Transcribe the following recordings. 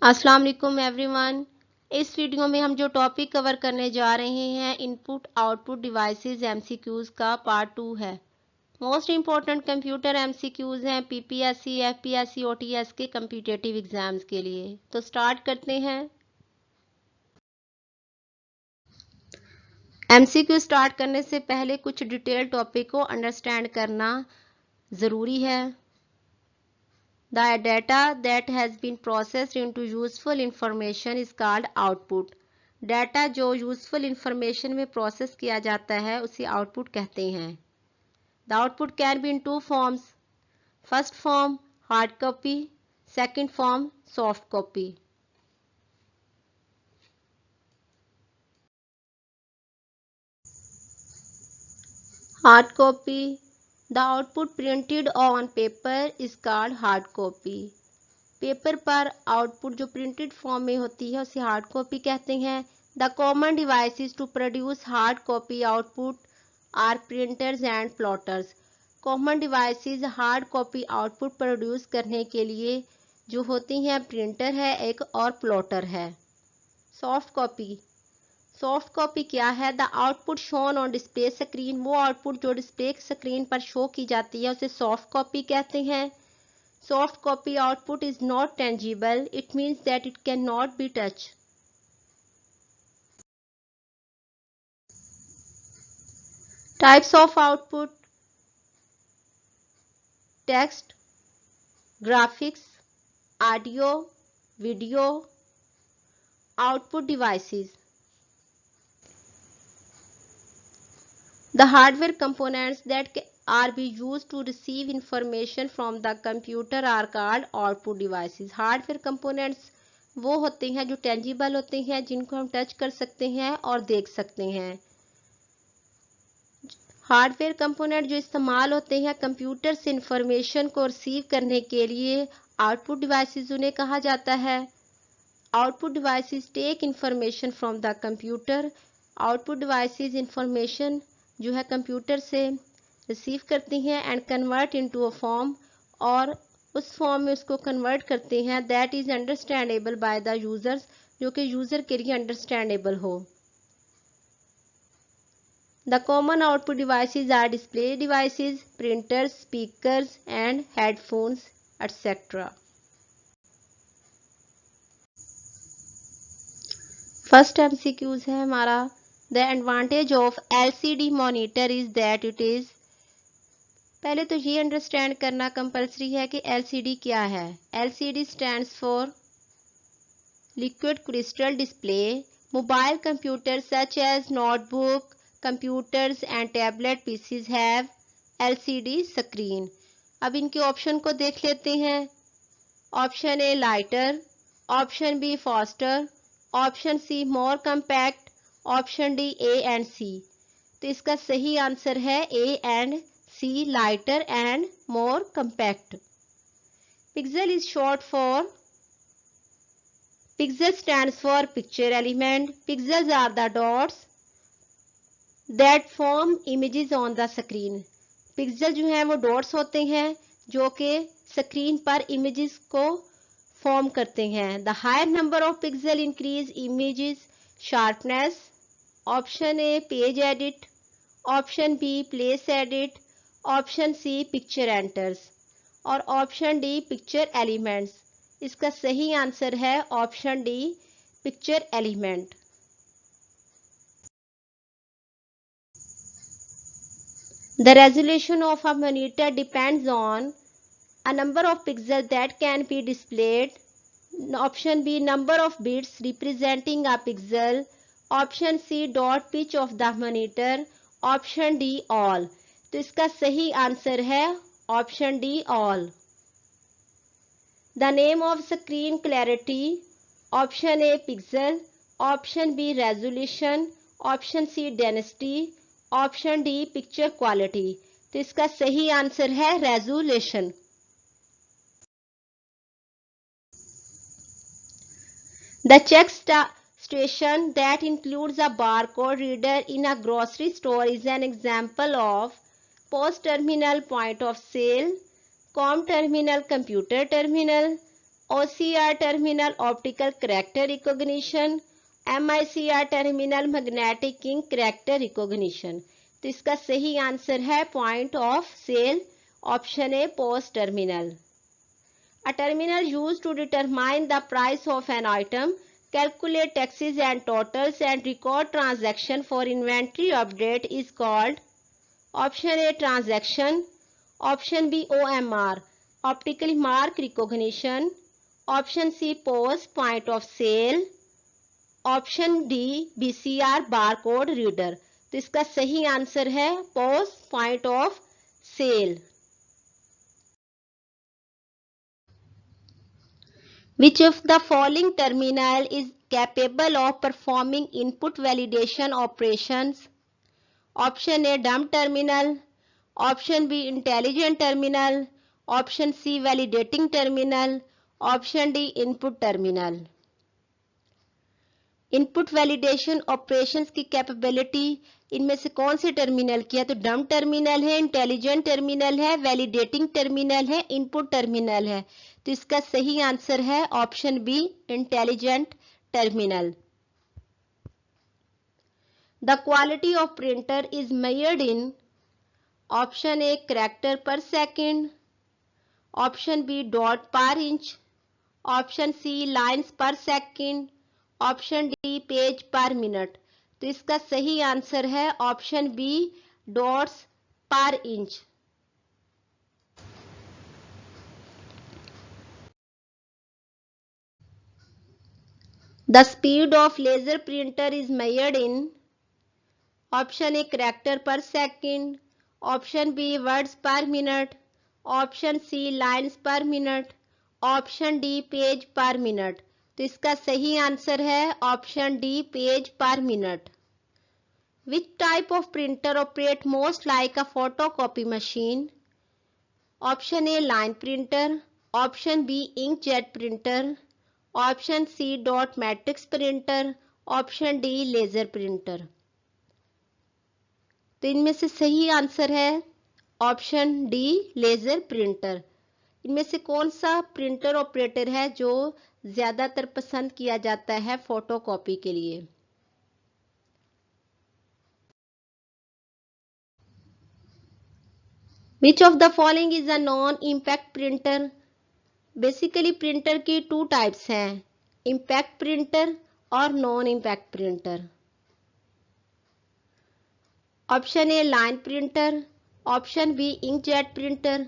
अस्सलाम वालेकुम एवरीवन। इस वीडियो में हम जो टॉपिक कवर करने जा रहे हैं इनपुट आउटपुट डिवाइसेस एमसीक्यूज का पार्ट 2 है। मोस्ट इम्पॉर्टेंट कंप्यूटर एमसीक्यूज हैं पीपीएससी, एफपीएससी, ओटीएस के कम्पिटिटिव एग्जाम्स के लिए। तो स्टार्ट करते हैं। एमसीक्यू स्टार्ट करने से पहले कुछ डिटेल टॉपिक को अंडरस्टैंड करना ज़रूरी है। The data that has been processed into useful information is called output. Data जो यूजफुल इंफॉर्मेशन में प्रोसेस किया जाता है उसे आउटपुट कहते हैं। The output can be in two forms. First form hard copy, second form soft copy. Hard copy, the output printed on paper is called hard copy. Paper पर output जो printed form में होती है उसे hard copy कहते हैं। The common devices to produce hard copy output are printers and plotters. Common devices hard copy output produce करने के लिए जो होती हैं प्रिंटर है एक और प्लॉटर है। सॉफ्ट कॉपी, सॉफ्ट कॉपी क्या है? The output shown on display screen, वो आउटपुट जो डिस्प्ले स्क्रीन पर शो की जाती है उसे सॉफ्ट कॉपी कहते हैं। Soft copy output is not tangible. It means that it cannot be touched. Types of output: text, graphics, audio, video. Output devices: the hardware components that are be used to receive information from the computer are called output devices. Hardware components वो होते हैं जो tangible होते हैं, जिनको हम touch कर सकते हैं और देख सकते हैं। हार्डवेयर कंपोनेंट जो इस्तेमाल होते हैं कंप्यूटर से इंफॉर्मेशन को रिसीव करने के लिए, आउटपुट डिवाइसेस उन्हें कहा जाता है। Output devices take information from the computer. Output devices information जो है कंप्यूटर से रिसीव करती हैं and convert into a form, और उस फॉर्म में उसको कन्वर्ट करते हैं that is understandable by the users, जो कि यूजर के लिए अंडरस्टैंडेबल हो। The common output devices are display devices, printers, speakers and headphones, etc. First MCQs है हमारा। The advantage of LCD monitor is that it is, पहले तो ये अंडरस्टैंड करना कंपलसरी है कि LCD क्या है। LCD stands for Liquid Crystal Display. Mobile computers such as notebook, computers and tablet PCs have LCD screen. अब इनके ऑप्शन को देख लेते हैं। Option A lighter, option B faster, option C more compact, option D A and C. तो इसका सही answer है A and C, lighter and more compact. Pixel is short for, pixel stands for picture element. Pixels are the dots that form images on the screen. Pixel जो है वो dots होते हैं जो कि स्क्रीन पर इमेजेस को फॉर्म करते हैं। The higher number of pixel increase images sharpness. Option A page edit, option B place edit, option C picture enters और ऑप्शन डी पिक्चर एलिमेंट्स। इसका सही आंसर है option D picture element. The resolution of a monitor depends on a number of pixels that can be displayed. Option B number of bits representing a pixel. Option C dot pitch of the monitor. Option D all. तो इसका सही answer है option D all. The name of screen clarity. Option A pixel, option B resolution, option C density, option D picture quality. तो इसका सही answer है resolution. The check station that includes a barcode reader in a grocery store is an example of post terminal, point of sale, com terminal, computer terminal, OCR terminal optical character recognition, MICR terminal magnetic ink character recognition। तो इसका सही answer है point of sale, option A post terminal. A terminal used to determine the price of an item, calculate taxes and totals and record transaction for inventory update is called option A transaction, option B OMR optical mark recognition, option C POS point of sale, option D BCR barcode reader। तो इसका सही answer है POS point of sale। Which of the following terminal is capable of performing input validation operations? Option A dumb terminal, option B intelligent terminal, option C validating terminal, option D input terminal। Input validation operations की capability इनमें से कौन से terminal की है? तो dumb terminal है, intelligent terminal है, वैलिडेटिंग टर्मिनल है, इनपुट टर्मिनल है। तो इसका सही आंसर है option B intelligent terminal. The quality of printer is measured in option A character per second, option B dot per inch, option C lines per second, option D page per minute. तो इसका सही answer है option B dots per inch. The speed of laser printer is measured in option A character per second, option B words per minute, option C lines per minute, option D page per minute. तो इसका सही answer है option D page per minute. Which type of printer operate most like a photocopy machine? Option A line printer, option B inkjet printer, option C dot matrix printer, option D laser printer। तो इनमें से सही answer है option D laser printer. इनमें से कौन सा printer operator है जो ज्यादातर पसंद किया जाता है फोटोकॉपी के लिए? Which of the following is a non-impact printer? Basically printer की टू टाइप्स हैं, इम्पैक्ट प्रिंटर और non impact printer. Option A line printer, option B inkjet printer,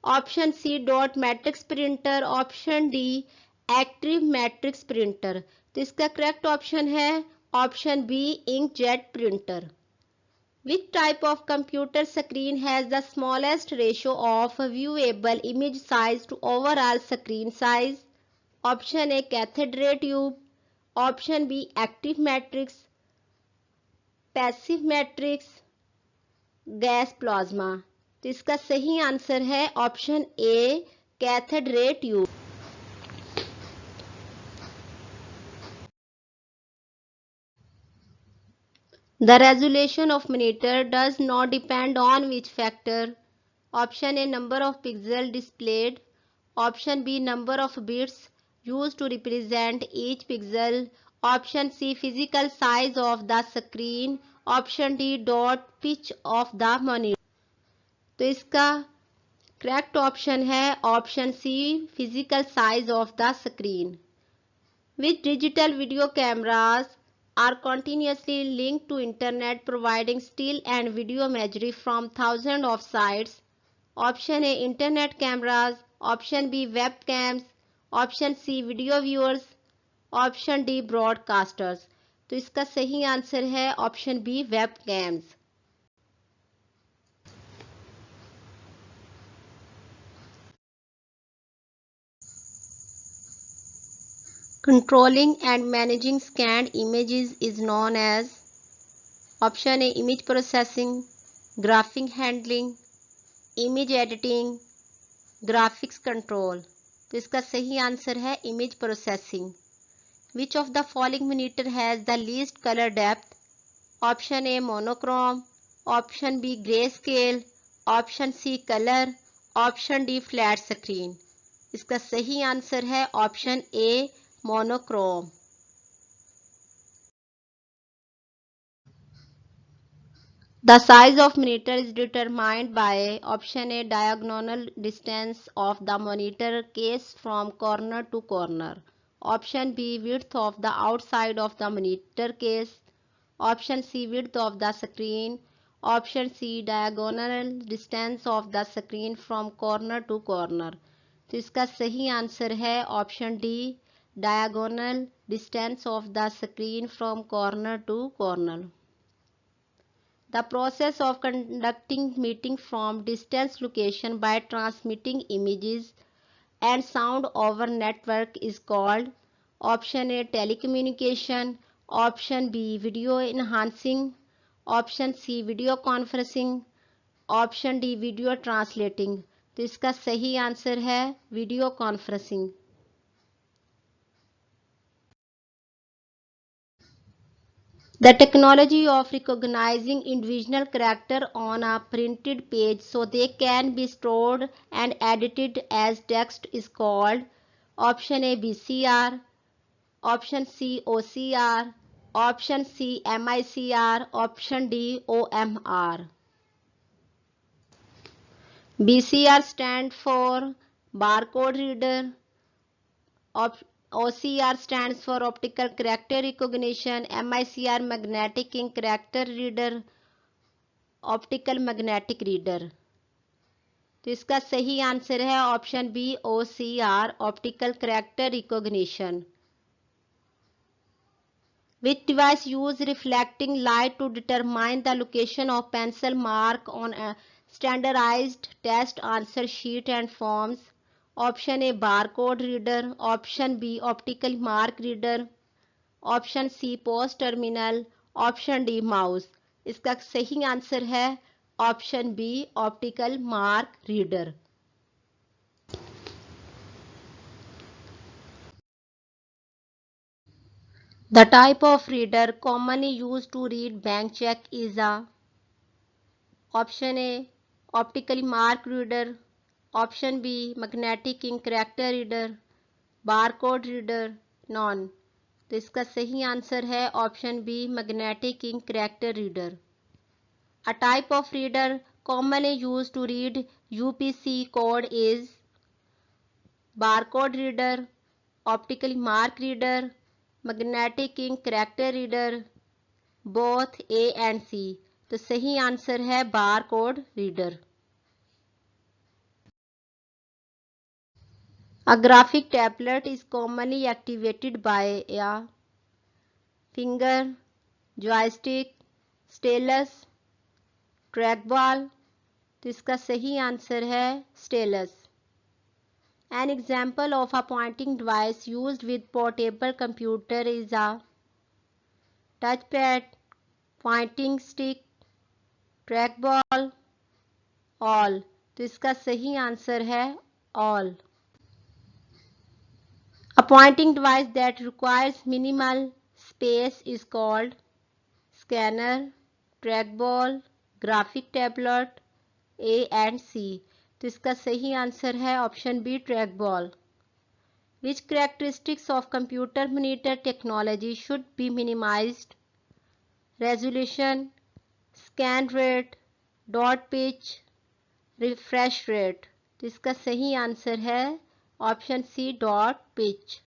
option C dot matrix printer, option D active matrix printer. तो इसका correct option है option B inkjet printer. Which type of computer screen has the smallest ratio of viewable image size to overall screen size? Option A cathode ray tube, option B active matrix, passive matrix, gas plasma। तो इसका सही answer है option A cathode ray tube. The resolution of monitor does not depend on which factor? Option A number of pixels displayed, option B number of bits used to represent each pixel, option C physical size of the screen, option D dot pitch of the monitor। तो इसका correct option है option C physical size of the screen. With digital video cameras are continuously linked to internet providing still and video imagery from thousands of sites? Option A internet cameras, option B webcams, option C video viewers, option D broadcasters। तो इसका सही answer है option B webcams। Controlling and managing scanned images is known as option A image processing, graphic handling, image editing, graphics control। तो इसका सही answer है image processing। Which of the following monitor has the least color depth? Option A monochrome, option B grayscale, option C color, option D flat screen। इसका सही answer है option A monochrome. The size of monitor is determined by option A diagonal distance of the monitor case from corner to corner, option B width of the outside of the monitor case, option C width of the screen, option C diagonal distance of the screen from corner to corner। तो इसका सही answer है option D diagonal distance of the screen from corner to corner। The process of conducting meeting from distance location by transmitting images and sound over network is called option A telecommunication, option B video enhancing, option C video conferencing, option D video translating। तो इसका सही answer है video conferencing. The technology of recognizing individual character on a printed page so they can be stored and edited as text is called option A BCR, option C OCR, option C MICR, option D OMR। BCR stand for barcode reader, OCR stands for optical character recognition, MICR magnetic ink character reader, optical magnetic reader. तो इसका सही answer है option B OCR optical character recognition. Which device use reflecting light to determine the location of pencil mark on a standardized test answer sheet and forms? Option A barcode reader, option B optical mark reader, option C post terminal, option D mouse. इसका सही answer है option B optical mark reader. The type of reader commonly used to read bank check is a option A optically mark reader, option B magnetic ink character reader, barcode reader, none। तो इसका सही answer है option B magnetic ink character reader. A type of reader commonly used to read UPC code is barcode reader, optical mark reader, magnetic ink character reader, both A and C। तो सही answer है barcode reader। A graphic tablet is commonly activated by a finger, joystick, stylus, trackball। तो इसका सही answer है stylus. An example of a pointing device used with portable computer is a touchpad, pointing stick, trackball, all। तो इसका सही answer है all। A pointing device that requires minimal space is called scanner, trackball, graphic tablet, A and C। तो इसका सही answer है option B trackball. Which characteristics of computer monitor technology should be minimized? Resolution, scan rate, dot pitch, refresh rate। तो इसका सही answer है option C dot pitch.